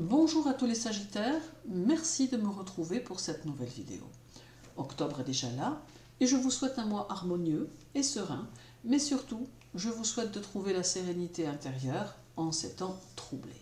Bonjour à tous les Sagittaires, merci de me retrouver pour cette nouvelle vidéo. Octobre est déjà là et je vous souhaite un mois harmonieux et serein, mais surtout, je vous souhaite de trouver la sérénité intérieure en ces temps troublés.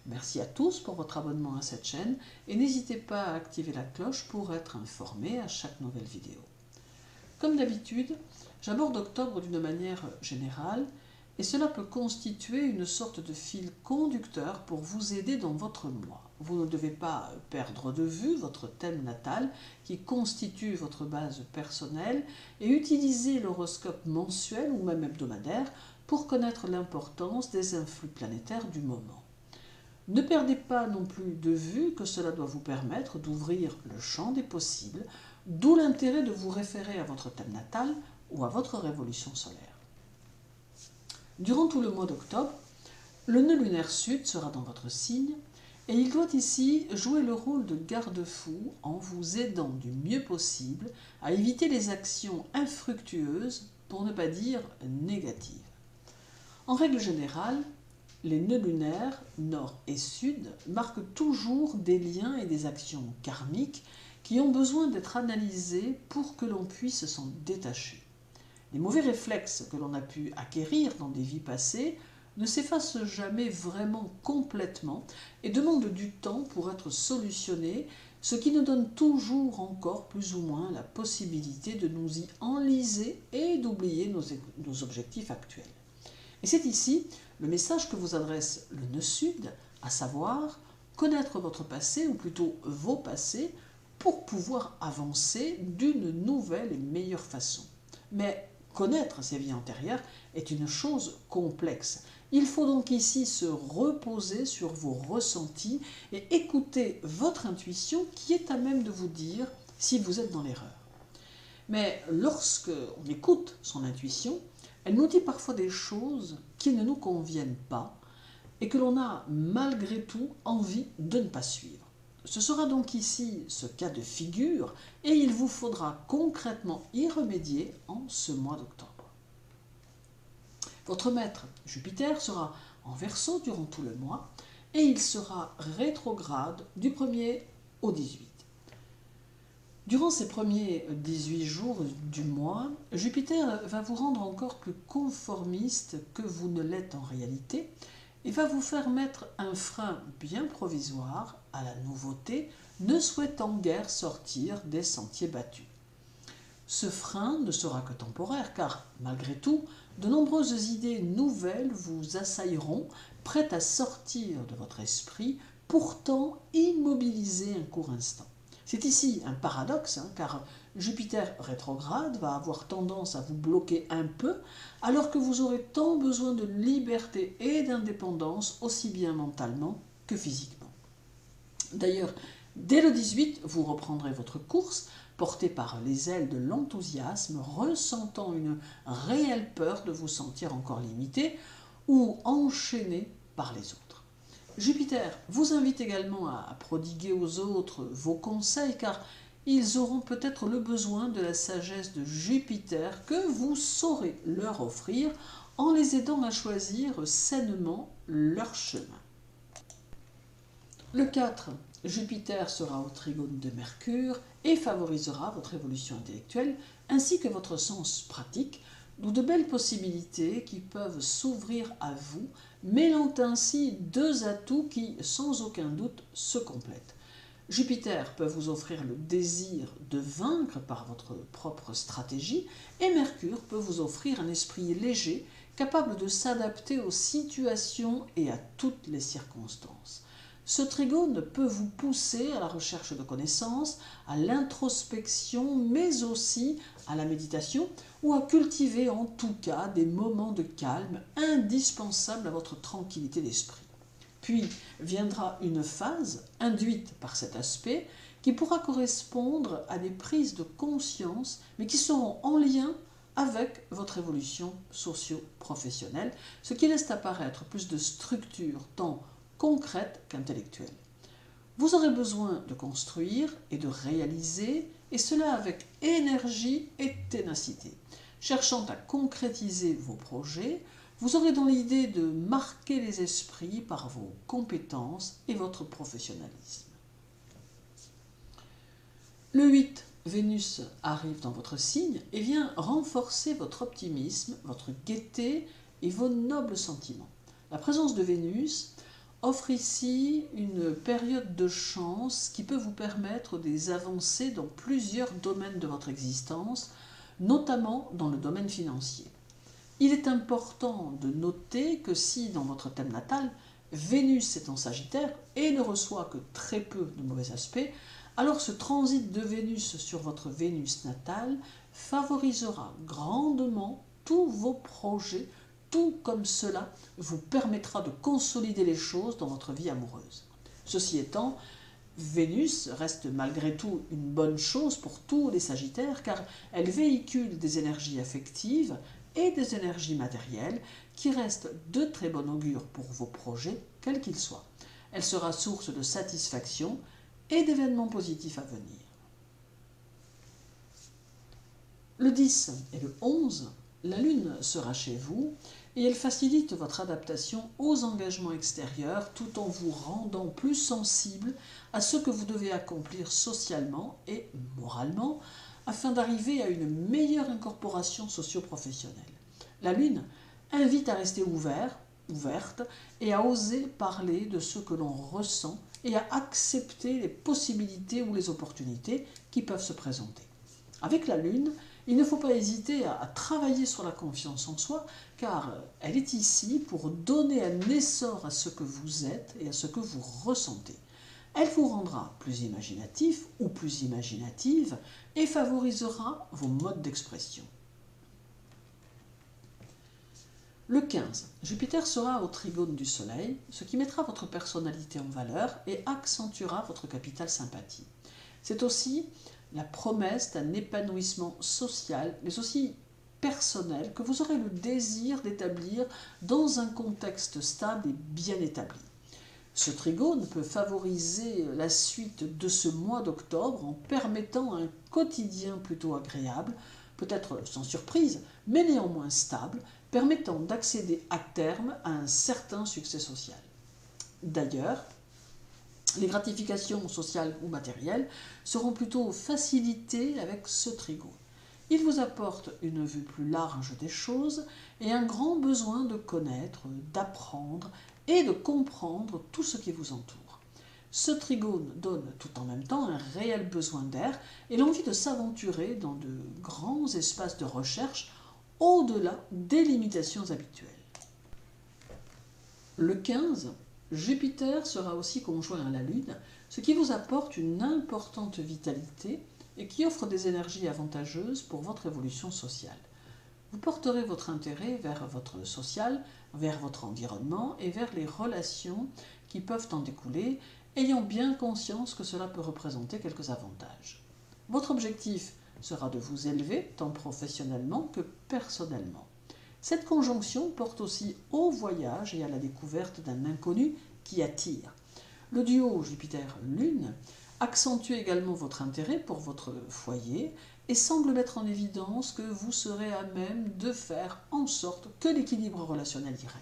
Merci à tous pour votre abonnement à cette chaîne et n'hésitez pas à activer la cloche pour être informé à chaque nouvelle vidéo. Comme d'habitude, j'aborde octobre d'une manière générale et cela peut constituer une sorte de fil conducteur pour vous aider dans votre mois. Vous ne devez pas perdre de vue votre thème natal qui constitue votre base personnelle et utiliser l'horoscope mensuel ou même hebdomadaire pour connaître l'importance des influx planétaires du moment. Ne perdez pas non plus de vue que cela doit vous permettre d'ouvrir le champ des possibles, d'où l'intérêt de vous référer à votre thème natal ou à votre révolution solaire. Durant tout le mois d'octobre, le nœud lunaire sud sera dans votre signe et il doit ici jouer le rôle de garde-fou en vous aidant du mieux possible à éviter les actions infructueuses, pour ne pas dire négatives. En règle générale, les nœuds lunaires nord et sud marquent toujours des liens et des actions karmiques qui ont besoin d'être analysés pour que l'on puisse s'en détacher. Les mauvais réflexes que l'on a pu acquérir dans des vies passées ne s'effacent jamais vraiment complètement et demandent du temps pour être solutionnés, ce qui nous donne toujours encore plus ou moins la possibilité de nous y enliser et d'oublier nos objectifs actuels. Et c'est ici le message que vous adresse le nœud sud, à savoir connaître votre passé, ou plutôt vos passés, pour pouvoir avancer d'une nouvelle et meilleure façon. Mais connaître ses vies antérieures est une chose complexe. Il faut donc ici se reposer sur vos ressentis et écouter votre intuition qui est à même de vous dire si vous êtes dans l'erreur. Mais lorsque on écoute son intuition, elle nous dit parfois des choses qui ne nous conviennent pas et que l'on a malgré tout envie de ne pas suivre. Ce sera donc ici ce cas de figure et il vous faudra concrètement y remédier en ce mois d'octobre. Votre maître Jupiter sera en Verseau durant tout le mois et il sera rétrograde du 1er au 18. Durant ces premiers 18 jours du mois, Jupiter va vous rendre encore plus conformiste que vous ne l'êtes en réalité et va vous faire mettre un frein bien provisoire à la nouveauté, ne souhaitant guère sortir des sentiers battus. Ce frein ne sera que temporaire car, malgré tout, de nombreuses idées nouvelles vous assailleront, prêtes à sortir de votre esprit, pourtant immobilisées un court instant. C'est ici un paradoxe, car Jupiter rétrograde va avoir tendance à vous bloquer un peu, alors que vous aurez tant besoin de liberté et d'indépendance, aussi bien mentalement que physiquement. D'ailleurs, dès le 18, vous reprendrez votre course, porté par les ailes de l'enthousiasme, ressentant une réelle peur de vous sentir encore limité ou enchaîné par les autres. Jupiter vous invite également à prodiguer aux autres vos conseils car ils auront peut-être le besoin de la sagesse de Jupiter que vous saurez leur offrir en les aidant à choisir sainement leur chemin. Le 4, Jupiter sera au trigone de Mercure et favorisera votre évolution intellectuelle ainsi que votre sens pratique, d'où de belles possibilités qui peuvent s'ouvrir à vous, mêlant ainsi deux atouts qui, sans aucun doute, se complètent. Jupiter peut vous offrir le désir de vaincre par votre propre stratégie et Mercure peut vous offrir un esprit léger, capable de s'adapter aux situations et à toutes les circonstances. Ce trigone peut vous pousser à la recherche de connaissances, à l'introspection, mais aussi à la méditation ou à cultiver en tout cas des moments de calme indispensables à votre tranquillité d'esprit. Puis viendra une phase induite par cet aspect qui pourra correspondre à des prises de conscience, mais qui seront en lien avec votre évolution socio-professionnelle, ce qui laisse apparaître plus de structure tant concrète qu'intellectuelle. Vous aurez besoin de construire et de réaliser, et cela avec énergie et ténacité, cherchant à concrétiser vos projets, Vous aurez dans l'idée de marquer les esprits par vos compétences et votre professionnalisme. Le 8, Vénus arrive dans votre signe et vient renforcer votre optimisme, votre gaieté et vos nobles sentiments. La présence de Vénus offre ici une période de chance qui peut vous permettre des avancées dans plusieurs domaines de votre existence, notamment dans le domaine financier. Il est important de noter que si dans votre thème natal, Vénus est en Sagittaire et ne reçoit que très peu de mauvais aspects, alors ce transit de Vénus sur votre Vénus natale favorisera grandement tous vos projets, tout comme cela vous permettra de consolider les choses dans votre vie amoureuse. Ceci étant, Vénus reste malgré tout une bonne chose pour tous les Sagittaires car elle véhicule des énergies affectives et des énergies matérielles qui restent de très bon augure pour vos projets, quels qu'ils soient. Elle sera source de satisfaction et d'événements positifs à venir. Le 10 et le 11, la Lune sera chez vous et elle facilite votre adaptation aux engagements extérieurs tout en vous rendant plus sensible à ce que vous devez accomplir socialement et moralement afin d'arriver à une meilleure incorporation socio-professionnelle. La Lune invite à rester ouverte et à oser parler de ce que l'on ressent et à accepter les possibilités ou les opportunités qui peuvent se présenter. Avec la Lune, il ne faut pas hésiter à travailler sur la confiance en soi, car elle est ici pour donner un essor à ce que vous êtes et à ce que vous ressentez. Elle vous rendra plus imaginatif ou plus imaginative et favorisera vos modes d'expression. Le 15, Jupiter sera au trigone du Soleil, ce qui mettra votre personnalité en valeur et accentuera votre capital sympathie. C'est aussi la promesse d'un épanouissement social, mais aussi personnel, que vous aurez le désir d'établir dans un contexte stable et bien établi. Ce trigone peut favoriser la suite de ce mois d'octobre en permettant un quotidien plutôt agréable, peut-être sans surprise, mais néanmoins stable, permettant d'accéder à terme à un certain succès social. D'ailleurs, les gratifications sociales ou matérielles seront plutôt facilitées avec ce trigone. Il vous apporte une vue plus large des choses et un grand besoin de connaître, d'apprendre et de comprendre tout ce qui vous entoure. Ce trigone donne tout en même temps un réel besoin d'air et l'envie de s'aventurer dans de grands espaces de recherche au-delà des limitations habituelles. Le 15, Jupiter sera aussi conjoint à la Lune, ce qui vous apporte une importante vitalité et qui offre des énergies avantageuses pour votre évolution sociale. Vous porterez votre intérêt vers votre social, vers votre environnement et vers les relations qui peuvent en découler, ayant bien conscience que cela peut représenter quelques avantages. Votre objectif sera de vous élever tant professionnellement que personnellement. Cette conjonction porte aussi au voyage et à la découverte d'un inconnu qui attire. Le duo Jupiter-Lune accentue également votre intérêt pour votre foyer et semble mettre en évidence que vous serez à même de faire en sorte que l'équilibre relationnel irait.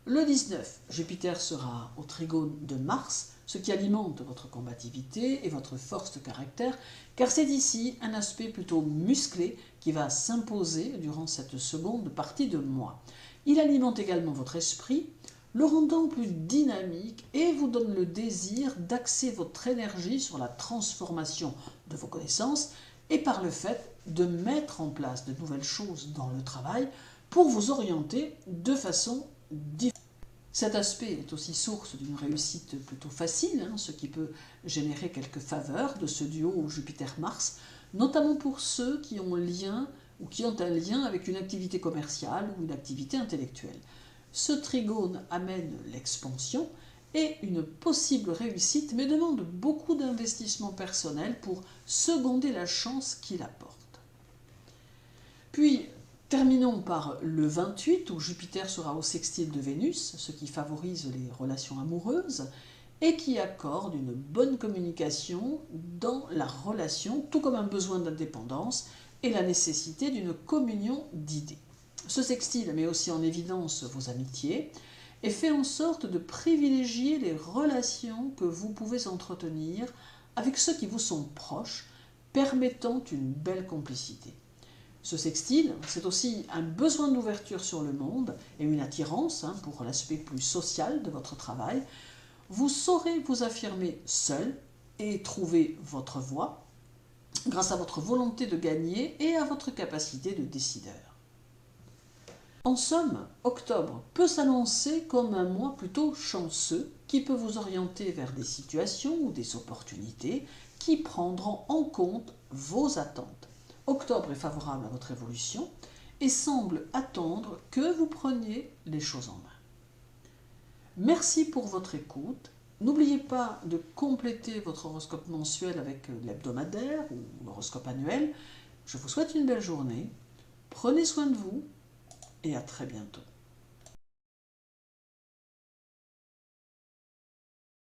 Le 19, Jupiter sera au trigone de Mars, ce qui alimente votre combativité et votre force de caractère, car c'est ici un aspect plutôt musclé qui va s'imposer durant cette seconde partie de mois. Il alimente également votre esprit, le rendant plus dynamique et vous donne le désir d'axer votre énergie sur la transformation de vos connaissances et par le fait de mettre en place de nouvelles choses dans le travail pour vous orienter de façon différente. Cet aspect est aussi source d'une réussite plutôt facile, ce qui peut générer quelques faveurs de ce duo Jupiter-Mars, notamment pour ceux qui ont un lien avec une activité commerciale ou une activité intellectuelle. Ce trigone amène l'expansion et une possible réussite, mais demande beaucoup d'investissement personnel pour seconder la chance qu'il apporte. Puis, terminons par le 28, où Jupiter sera au sextile de Vénus, ce qui favorise les relations amoureuses et qui accorde une bonne communication dans la relation, tout comme un besoin d'indépendance et la nécessité d'une communion d'idées. Ce sextile met aussi en évidence vos amitiés et fait en sorte de privilégier les relations que vous pouvez entretenir avec ceux qui vous sont proches, permettant une belle complicité. Ce sextile, c'est aussi un besoin d'ouverture sur le monde et une attirance pour l'aspect plus social de votre travail. Vous saurez vous affirmer seul et trouver votre voie grâce à votre volonté de gagner et à votre capacité de décideur. En somme, octobre peut s'annoncer comme un mois plutôt chanceux qui peut vous orienter vers des situations ou des opportunités qui prendront en compte vos attentes. Octobre est favorable à votre évolution et semble attendre que vous preniez les choses en main. Merci pour votre écoute. N'oubliez pas de compléter votre horoscope mensuel avec l'hebdomadaire ou l'horoscope annuel. Je vous souhaite une belle journée. Prenez soin de vous et à très bientôt.